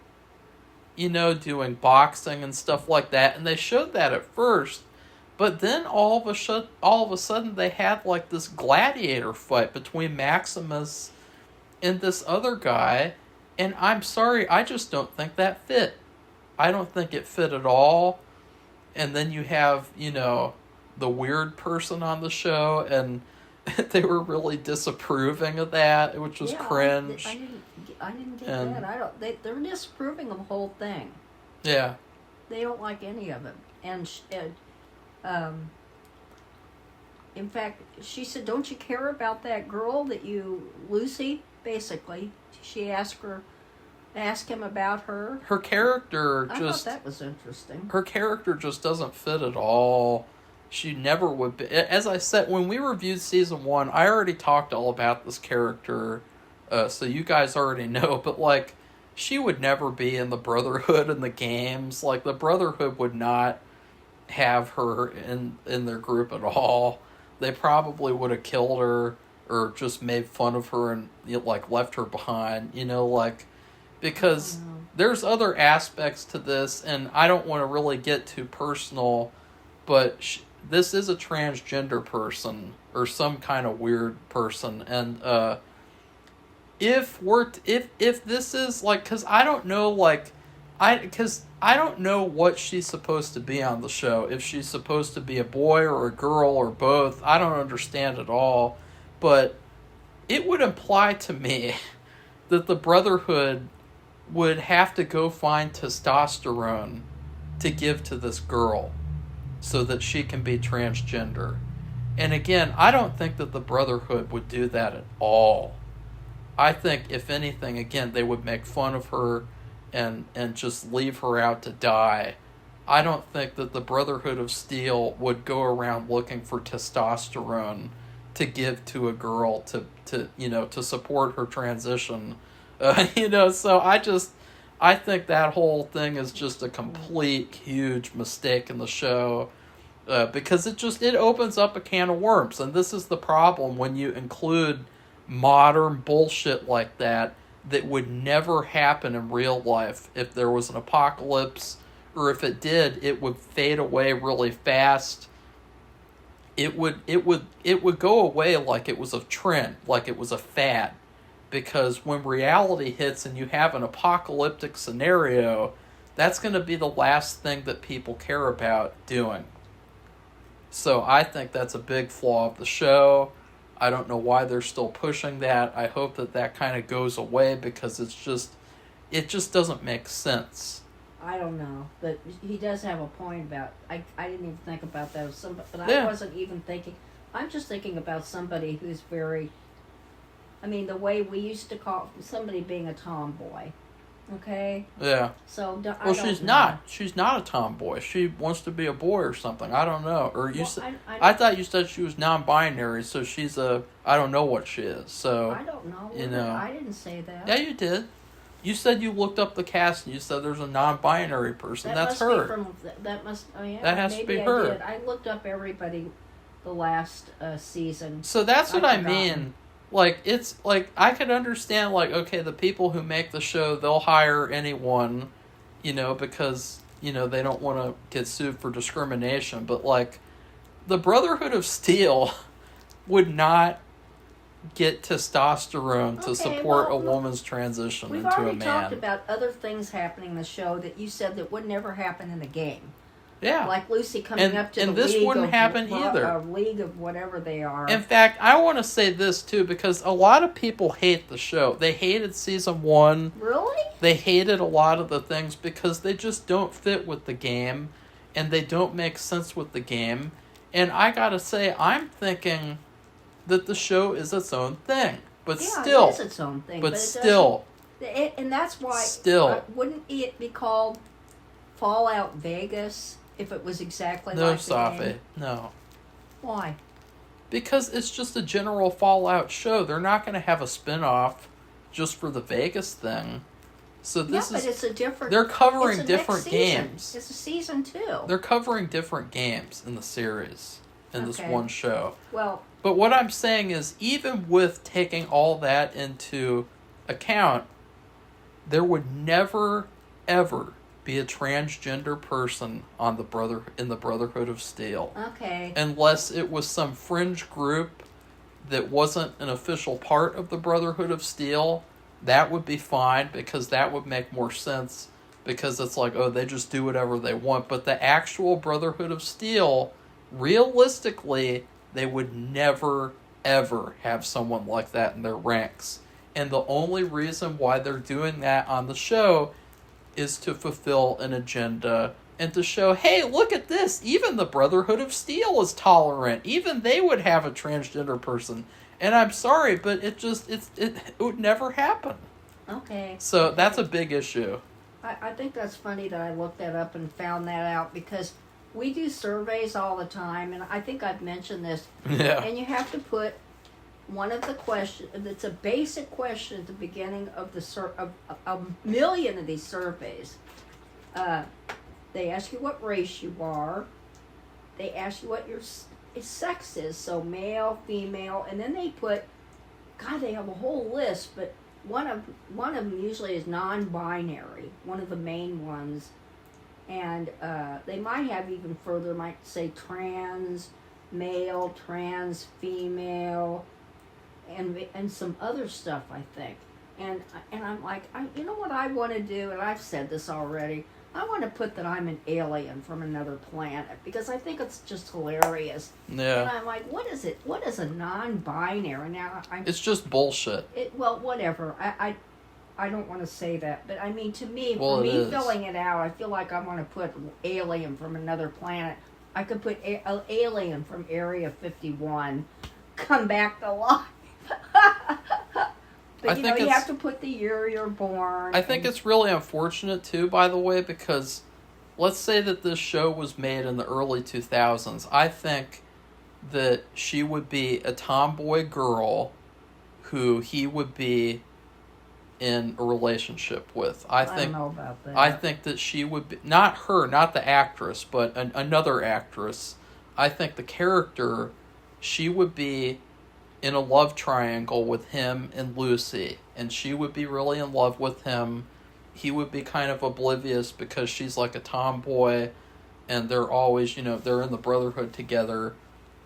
doing boxing and stuff like that, and they showed that at first. But then all of a sudden they had this gladiator fight between Maximus and this other guy, and I'm sorry, I just don't think that fit. I don't think it fit at all. And then you have, the weird person on the show, and they were really disapproving of that, which was cringe. I didn't get that. They're disapproving of the whole thing. Yeah. They don't like any of it. And in fact, she said, "Don't you care about that girl Lucy?" Basically, she asked him about her. Her character I thought that was interesting. Her character just doesn't fit at all. She never would be. As I said, when we reviewed season 1, I already talked all about this character, so you guys already know. But she would never be in the Brotherhood in the games. The Brotherhood would not have her in their group at all. They probably would have killed her or just made fun of her and left her behind. Because there's other aspects to this, and I don't want to really get too personal, but this is a transgender person or some kind of weird person, and if this is because I don't know I don't know what she's supposed to be on the show. If she's supposed to be a boy or a girl or both, I don't understand at all. But it would imply to me that the Brotherhood would have to go find testosterone to give to this girl so that she can be transgender. And again, I don't think that the Brotherhood would do that at all. I think, if anything, again, they would make fun of her and just leave her out to die. I don't think that the Brotherhood of Steel would go around looking for testosterone to give to a girl to support her transition. So I think that whole thing is just a complete huge mistake in the show, because it opens up a can of worms, and this is the problem when you include modern bullshit like that. that would never happen in real life. If there was an apocalypse, or if it did, it would fade away really fast. It would go away like it was a trend, like it was a fad. Because when reality hits and you have an apocalyptic scenario, that's going to be the last thing that people care about doing. So I think that's a big flaw of the show. I don't know why they're still pushing that. I hope that kind of goes away, because it just doesn't make sense. I don't know, but he does have a point about. I didn't even think about that. But Yeah. I wasn't even thinking. I'm just thinking about somebody who's very. I mean, the way we used to call somebody being a tomboy. Okay. Yeah. So I Well, don't she's know. not. She's not a tomboy. She wants to be a boy or something. I don't know. Or you Well, said. I I thought you said she was non-binary, so she's a. I don't know what she is. So. I don't know. You know. I didn't say that. Yeah, you did. You said you looked up the cast and you said there's a non-binary person. That's must her. Be from, that must. Oh yeah. That has to maybe be her. I did. I looked up everybody, the last season. So that's what I forgotten. mean. Like, it's like, I could understand, like, okay, the people who make the show, they'll hire anyone, because, they don't want to get sued for discrimination. But, like, the Brotherhood of Steel would not get testosterone to support a woman's transition We've into a already man. talked about other things happening in the show that you said that would never happen in the game. Yeah. Like Lucy coming up to and the this league wouldn't of, happen either. League of whatever they are. In fact, I want to say this too, because a lot of people hate the show. They hated season 1. Really? They hated a lot of the things because they just don't fit with the game, and they don't make sense with the game. And I gotta say, I'm thinking that the show is its own thing. But yeah, still. it is its own thing. But it still. and that's why. Still. Wouldn't it be called Fallout Vegas if it was exactly No, like the Safi. game? No. Why? Because it's just a general Fallout show. They're not going to have a spin-off just for the Vegas thing. So this but it's a different. They're covering it's a different next season. games. It's a season 2. They're covering different games in the series in this Okay. one show. Well, But what I'm saying is, even with taking all that into account, there would never, ever be a transgender person in the Brotherhood of Steel. okay. Unless it was some fringe group that wasn't an official part of the Brotherhood of Steel, that would be fine, because that would make more sense, because it's like, oh, they just do whatever they want. But the actual Brotherhood of Steel, realistically, they would never, ever have someone like that in their ranks. And the only reason why they're doing that on the show is to fulfill an agenda and to show, hey, look at this. Even the Brotherhood of Steel is tolerant. Even they would have a transgender person. And I'm sorry, but it would never happen. Okay. So that's a big issue. I think that's funny that I looked that up and found that out, because we do surveys all the time, and I think I've mentioned this. Yeah. And you have to put one of the questions, it's a basic question at the beginning of of a million of these surveys. They ask you what race you are. They ask you what your sex is, so male, female, and then they put, God, they have a whole list, but one of them usually is non-binary, one of the main ones. And they might have even further, might say trans male, trans female, and some other stuff, I think. And I'm like, you know what I want to do, and I've said this already, I want to put that I'm an alien from another planet, because I think it's just hilarious. Yeah. And I'm like, what is it? What is a non-binary? Now, It's just bullshit. well, whatever. I don't want to say that, but I mean, to me, Well, for it me is. filling it out, I feel like I want to put alien from another planet. I could put alien from Area 51, come back to life. But you have to put the year you're born. I think it's really unfortunate too, by the way, because let's say that this show was made in the early 2000s. I think that she would be a tomboy girl who he would be in a relationship with. I don't know about that. I think that she would be, not her, not the actress, but another actress. I think the character, she would be in a love triangle with him and Lucy, and she would be really in love with him. He would be kind of oblivious because she's like a tomboy, and they're always, they're in the Brotherhood together,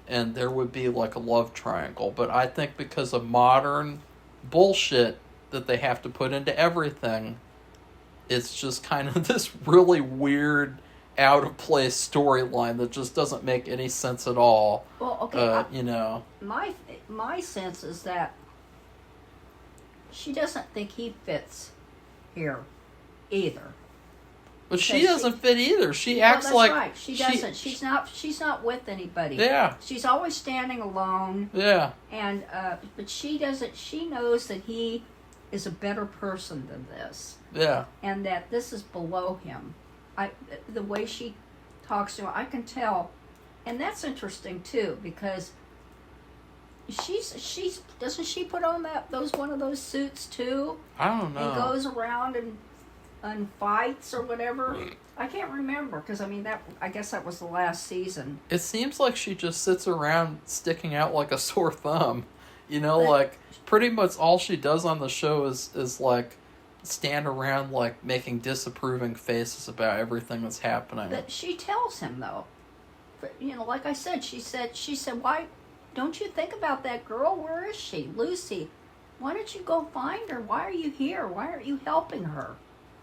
and there would be like a love triangle. But I think because of modern bullshit that they have to put into everything, it's just kind of this really weird, out of place storyline that just doesn't make any sense at all. Well, okay, my sense is that she doesn't think he fits here either. But she doesn't fit either. She acts that's like right. She doesn't. She's not with anybody. Yeah. She's always standing alone. Yeah. And but she doesn't. She knows that he is a better person than this. Yeah. And that this is below him. The way she talks to him, I can tell, and that's interesting too because she's doesn't she put on one of those suits too? I don't know. And goes around and fights or whatever. I can't remember because I guess that was the last season. It seems like she just sits around sticking out like a sore thumb. Like pretty much all she does on the show is like stand around like making disapproving faces about everything that's happening. But she tells him though. But, like I said, she said, why don't you think about that girl? Where is she? Lucy. Why don't you go find her? Why are you here? Why aren't you helping her?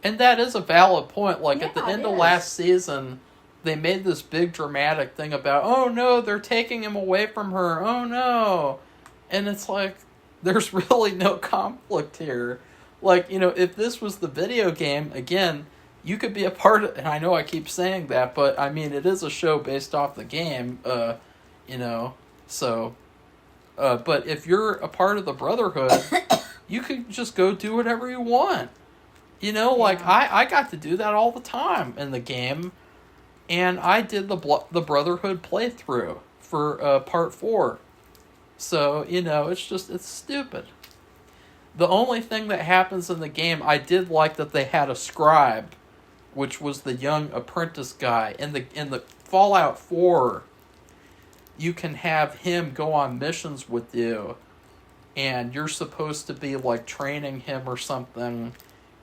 And that is a valid point. Like, at the Yeah, end it of is. last season, they made this big dramatic thing about, oh no, they're taking him away from her. Oh no. And it's like, there's really no conflict here. Like, if this was the video game, again, you could be a part of, and I know I keep saying that, but it is a show based off the game, so, but if you're a part of the Brotherhood, you can just go do whatever you want. Like, I got to do that all the time in the game, and I did the Brotherhood playthrough for part 4. So, it's stupid. The only thing that happens in the game, I did like that they had a scribe, which was the young apprentice guy. In the Fallout 4, you can have him go on missions with you, and you're supposed to be like training him or something,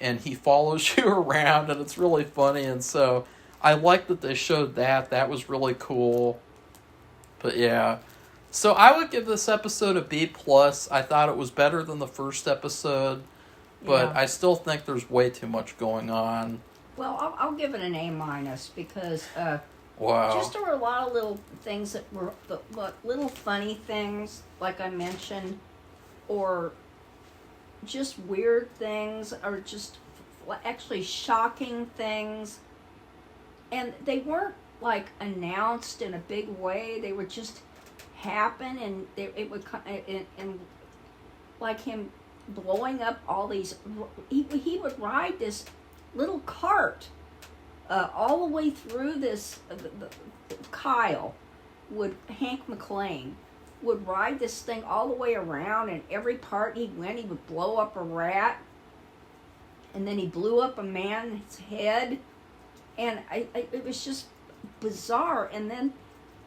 and he follows you around, and it's really funny. And so I like that they showed that. That was really cool. But yeah. So I would give this episode a B+. I thought it was better than the first episode, but Yeah. I still think there's way too much going on. Well, I'll give it an A- because Wow. just there were a lot of little things that were little funny things, like I mentioned, or just weird things, or just actually shocking things, and they weren't like announced in a big way. They would just happen, and it would and like him blowing up all these. He would ride this little cart all the way through this. Hank McClane would ride this thing all the way around, and every part he went, he would blow up a rat, and then he blew up a man's head, and it was just bizarre. And then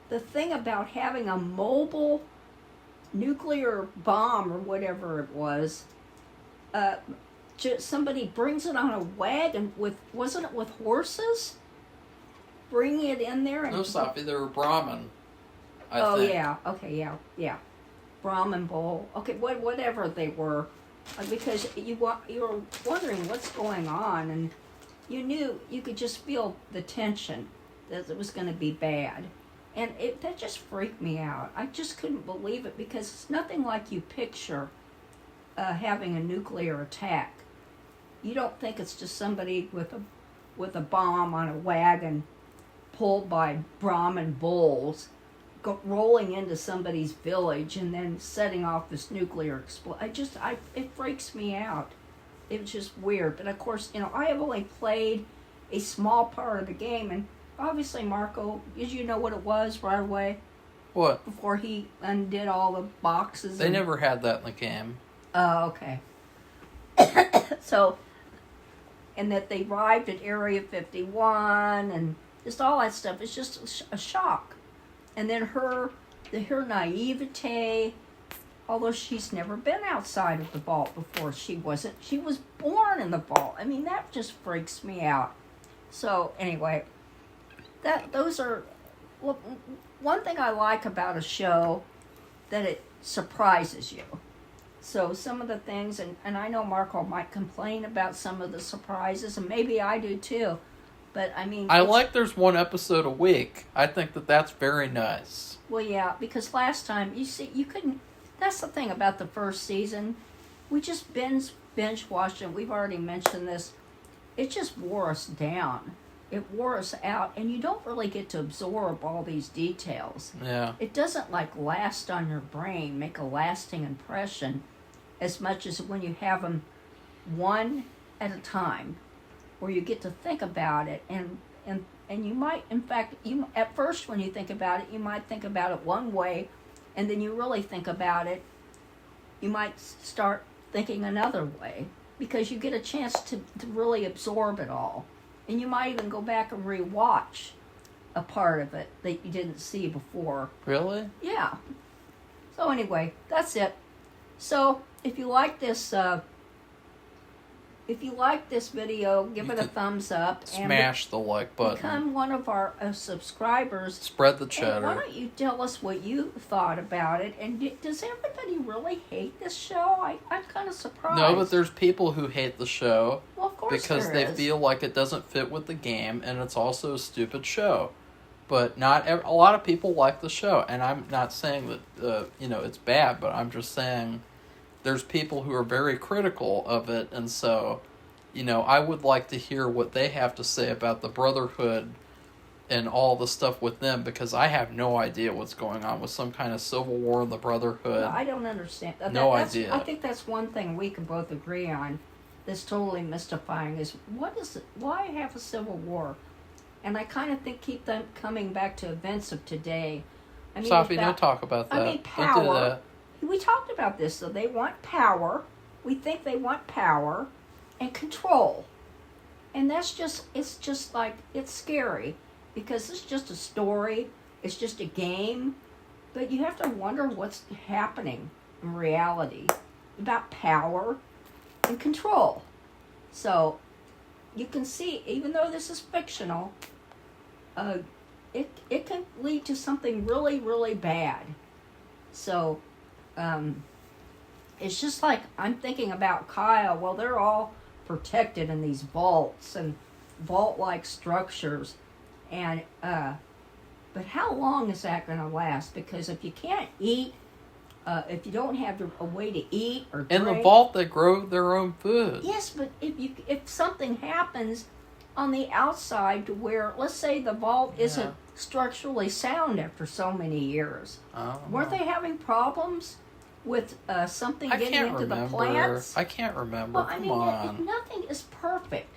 the thing about having a mobile nuclear bomb or whatever it was, somebody brings it on a wagon wasn't it with horses? Bringing it in there and No, Safi, they were Brahmin. I oh think. yeah, okay, yeah, Brahmin bowl. Okay, whatever they were, because you were wondering what's going on, and you could just feel the tension that it was going to be bad. And that just freaked me out. I just couldn't believe it, because it's nothing like you picture having a nuclear attack. You don't think it's just somebody with a bomb on a wagon pulled by Brahmin bulls rolling into somebody's village and then setting off this nuclear explosion. It freaks me out. It's just weird. But of course, I have only played a small part of the game, and obviously, Marco, did you know what it was right away? What? Before he undid all the boxes? They never had that in the game. Oh, okay. So, and that they arrived at Area 51 and just all that stuff. It's just a shock. And then her naivete, although she's never been outside of the vault before. She was born in the vault. I mean, that just freaks me out. So anyway, those are one thing I like about a show, that it surprises you. So some of the things, and I know Marco might complain about some of the surprises, and maybe I do too, but I mean... I like there's one episode a week. I think that's very nice. Well, yeah, because last time, you see, you couldn't... That's the thing about the first season. We just binge watched it. We've already mentioned this. It just wore us down. It wore us out, and you don't really get to absorb all these details. Yeah. It doesn't last on your brain, make a lasting impression, as much as when you have them one at a time, where you get to think about it, and you might, in fact, at first when you think about it, you might think about it one way, and then you really think about it, you might start thinking another way, because you get a chance to really absorb it all. And you might even go back and rewatch a part of it that you didn't see before. Really? Yeah. So anyway, that's it. So if you like this video, give it a thumbs up. Smash the like button. Become one of our subscribers. Spread the And cheddar. why don't you tell us what you thought about it? And does everybody really hate this show? I'm kind of surprised. No, but there's people who hate the show. Well, of course because they feel like it doesn't fit with the game, and it's also a stupid show. But a lot of people like the show, and I'm not saying that it's bad, but I'm just saying there's people who are very critical of it, and so I would like to hear what they have to say about the Brotherhood and all the stuff with them, because I have no idea what's going on with some kind of civil war in the Brotherhood. No, I don't understand. No idea. I think that's one thing we can both agree on that's totally mystifying, is why have a civil war? And I kind of keep them coming back to events of today. I mean, Safi, don't talk about that. I mean, power. Don't do that. We talked about this, so they want power. We think they want power and control. And it's scary, because it's just a story. It's just a game. But you have to wonder what's happening in reality about power and control. So you can see, even though this is fictional, it can lead to something really, really bad. So it's just like, I'm thinking about Kyle. Well, they're all protected in these vaults and vault-like structures, and but how long is that going to last? Because if you can't eat, if you don't have a way to eat or drink... In the vault, they grow their own food. Yes, but if something happens on the outside to where, let's say the vault isn't structurally sound after so many years. Weren't they having problems with something getting into the plants? I can't remember. Well, Come on. Nothing is perfect.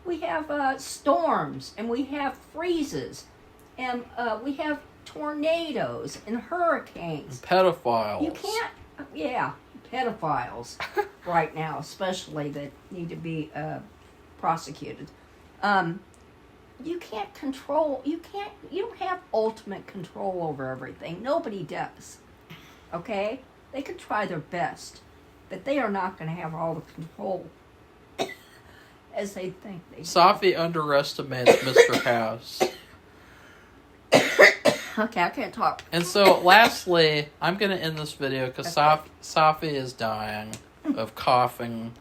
We have storms, and we have freezes, and we have tornadoes and hurricanes. Pedophiles. You can't, pedophiles right now, especially, that need to be prosecuted. You can't control, you don't have ultimate control over everything. Nobody does. Okay? They can try their best, but they are not going to have all the control as they think they do. Safi underestimates Mr. House. Okay, I can't talk. And so, lastly, I'm going to end this video because Safi is dying of coughing.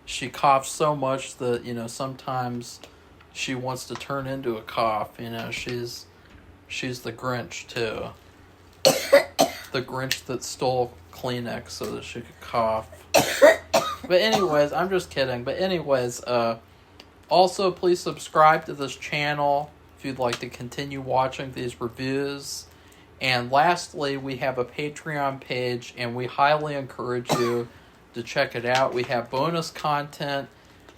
She coughs so much that, sometimes she wants to turn into a cough. She's the Grinch, too. The Grinch that stole Kleenex so that she could cough. But anyways, I'm just kidding. But anyways, also please subscribe to this channel if you'd like to continue watching these reviews. And lastly, we have a Patreon page, and we highly encourage you to check it out. We have bonus content.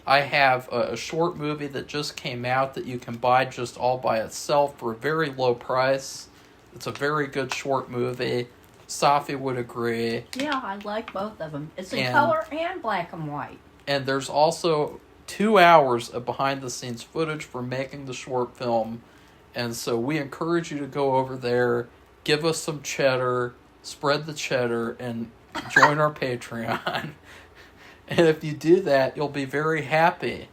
I have a short movie that just came out that you can buy just all by itself for a very low price. It's a very good short movie. Safi would agree. Yeah, I like both of them. It's in color and black and white. And there's also 2 hours of behind-the-scenes footage for making the short film. And so we encourage you to go over there give us some cheddar, spread the cheddar, and join our Patreon. And if you do that, you'll be very happy.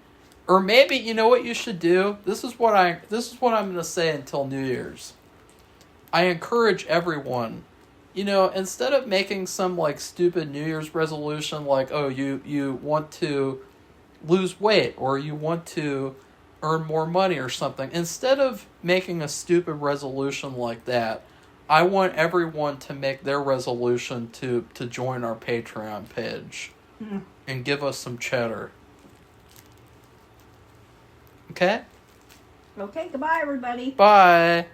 Or maybe, you know what you should do? This is what I'm going to say until New Year's. I encourage everyone, instead of making some like stupid New Year's resolution like, oh, you want to lose weight or you want to earn more money or something, instead of making a stupid resolution like that, I want everyone to make their resolution to join our Patreon page and give us some cheddar. Okay? Okay, goodbye, everybody. Bye.